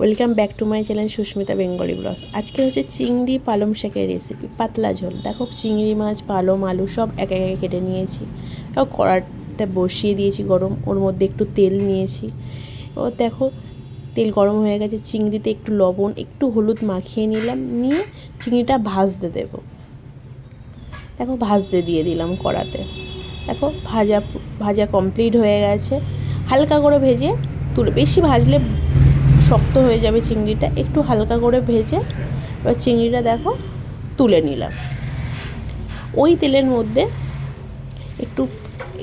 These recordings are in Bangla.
Welcome back to my channel Susmita Bengali blogs. আজকে হচ্ছে চিংড়ি পালং শাকের রেসিপি, পাতলা ঝোল। দেখো চিংড়ি মাছ, পালং, আলু সব একে একে কেটে নিয়েছি। তাও কড়াটা বসিয়ে দিয়েছি গরম, ওর মধ্যে একটু তেল নিয়েছি। ও দেখো তেল গরম হয়ে গেছে, চিংড়িতে একটু লবণ একটু হলুদ মাখিয়ে নিলাম, নিয়ে চিংড়িটা ভাজতে দেবো। দেখো ভাজতে দিয়ে দিলাম কড়াতে। দেখো ভাজা ভাজা কমপ্লিট হয়ে গেছে। হালকা করে ভেজে তুলে, বেশি ভাজলে শক্ত হয়ে যাবে চিংড়িটা, একটু হালকা করে ভেজে এবার চিংড়িটা দেখো তুলে নিলাম। ওই তেলের মধ্যে একটু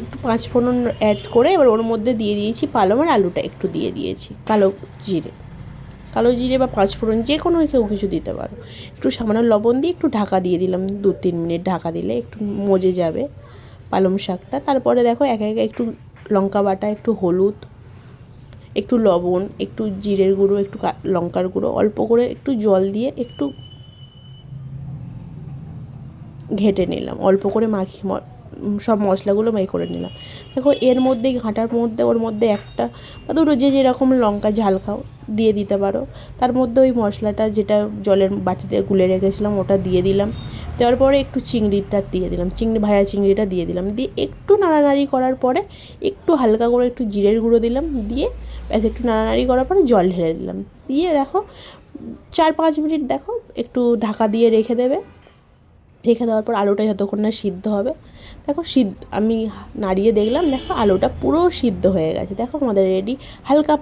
একটু পাঁচফোড়ন অ্যাড করে এবার ওর মধ্যে দিয়ে দিয়েছি পালং আর আলুটা একটু দিয়ে দিয়েছি, কালো জিরে বা পাঁচফোড়ন যে কোনো কেউ কিছু দিতে পারো। একটু সামান্য লবণ দিয়ে একটু ঢাকা দিয়ে দিলাম, 2-3 মিনিট ঢাকা দিলে একটু মজে যাবে পালং শাকটা। তারপরে দেখো একে একে একটু লঙ্কা বাটা, একটু হলুদ, একটু লবণ, একটু জিরের গুঁড়ো, একটু লঙ্কার গুঁড়ো, অল্প করে একটু জল দিয়ে একটু ঘেঁটে নিলাম, অল্প করে মাখিয়ে সব মশলাগুলো করে নিলাম। দেখো এর মধ্যে ঘাঁটার মধ্যে ওর মধ্যে একটা বা দুটো যে যেরকম লঙ্কা ঝাল খাও দিয়ে দিতে পারো। তার মধ্যে ওই মশলাটা যেটা জলের বাটিতে গুলে রেখেছিলাম ওটা দিয়ে দিলাম। দেওয়ার পরে একটু চিংড়িটা দিয়ে দিলাম, ভাজা চিংড়িটা দিয়ে দিলাম, দিয়ে একটু নাড়ানাড়ি করার পরে একটু হালকা করে একটু জিরের গুঁড়ো দিলাম, দিয়ে ব্যাস একটু নাড়ানাড়ি করার পরে জল ঢেলে দিলাম। দিয়ে দেখো 4-5 মিনিট দেখো একটু ঢাকা দিয়ে রেখে দেবে। রেখে দেওয়ার পর আলুটা যতক্ষণ না সিদ্ধ হবে, দেখো আমি নাড়িয়ে দেখলাম, দেখো আলুটা পুরো সিদ্ধ হয়ে গেছে। দেখো আমাদের রেডি। হালকা